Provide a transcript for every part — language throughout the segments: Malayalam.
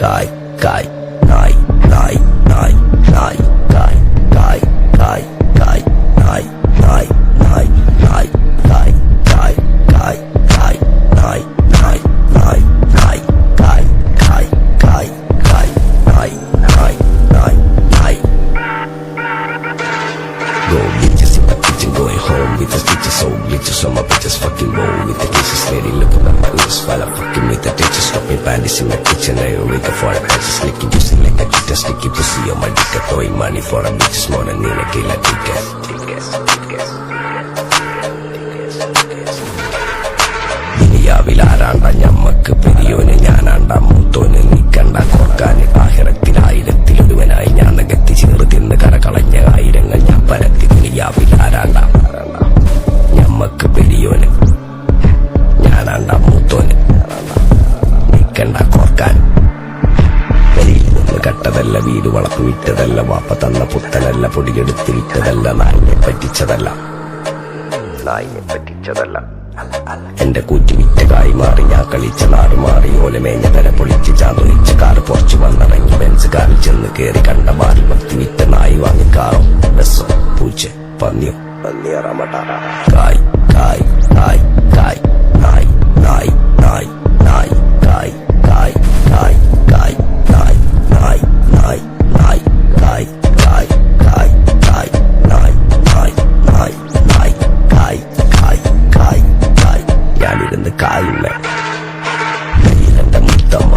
കായ് കായ് നായ് നായ് നായ് നായ് കായ് കായ് കായ് കായ് നായ് നായ് നായ് നായ് കായ് കായ് കായ് കായ് നായ് നായ് നായ് നായ് കായ് കായ് കായ് കായ് നായ് നായ് നായ് നായ്. Go bitches in my kitchen, going home with the stitches, so bitches on my bitches fucking roll with the dishes, lady looking at my lips while I'm fucking with the ditches, stopping panties in my kitchen, I wake up for a patches, licking juicy like a cheetah, sticky pussy on my dick, throwing money for a bitches more than in a killer ticket. ദുനിയാവിലാരാണ്ട ഞമ്മക്ക് പെരിയോന് ഞാനാണ്ട മൂത്തോന് നിക്കണ്ട കൊർക്കാന് ആഹിറത്തിലായിരത്തിലൊരുവനായി ഞാൻ നികത്തി ചേർത്തിന്ന് കരകളഞ്ഞ ആയിരങ്ങൾ ഞാൻ പരത്തി. ദുനിയാവിലാരാണ്ട ഞമ്മക്ക് പെരിയോന് ഞാനാണ്ട മൂത്തോന് നിക്കണ്ട കൊർക്കാൻ. പെരിയിൽ നിന്ന് കട്ടതല്ല, വീട് വളപ്പ് വിറ്റതല്ല, വാപ്പ തന്ന പുത്തനല്ല, പൊടിയെടുത്ത് വിറ്റതല്ല, നായിനെ പറ്റിച്ചതല്ല, നായിനെ പറ്റിച്ചതല്ല. എന്റെ കൂറ്റി വിറ്റ കായി മാറി ഞാൻ കളിച്ച നാട് മാറി, ഓലമേഞ്ഞ പെര പൊളിച്ച് ചാതൊഴിച്ച് കാറ് പൊറച്ചു വന്നിറങ്ങി ബെൻസ് കാറിൽ ചെന്ന് കേറി കണ്ട ബാറിൽ വത്തി വിറ്റ നായി വാങ്ങി കാറോ ബസ്സോ പൂച്ച പന്നിയോ പന്നിയറമട്ട. കായ് കായ് കായ് കായ് നായ് നായ് നായ് നായ് കായ് കായ് കായ് കായ് നായ് നായ് നായ് നായ് കായ് കായ് കായ് കായ് നായ് നായ് നായ് നായ് കായ് കായ് കായ് കായ്. ഞാനിരുന്ന് കായുമ്മ കയ്യിലെന്റെ മുത്തമ്മ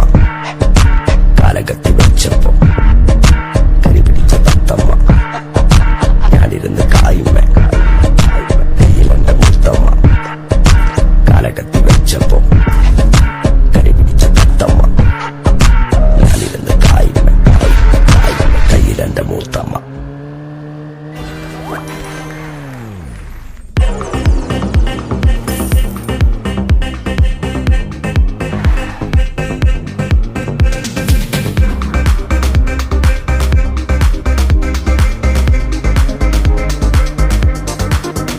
കാലകത്തി വെച്ചപ്പോ കരി പിടിച്ച തത്തമ്മ. ഞാനിരുന്ന് കായുമ്മ കയ്യിലെന്റെ മുത്തമ്മ കാലകത്തി വെച്ചപ്പോ കരി പിടിച്ച തത്തമ്മ. ഞാനിരുന്ന് കായുമ്മ കയ്യിലെന്റെ മുത്തമ്മ.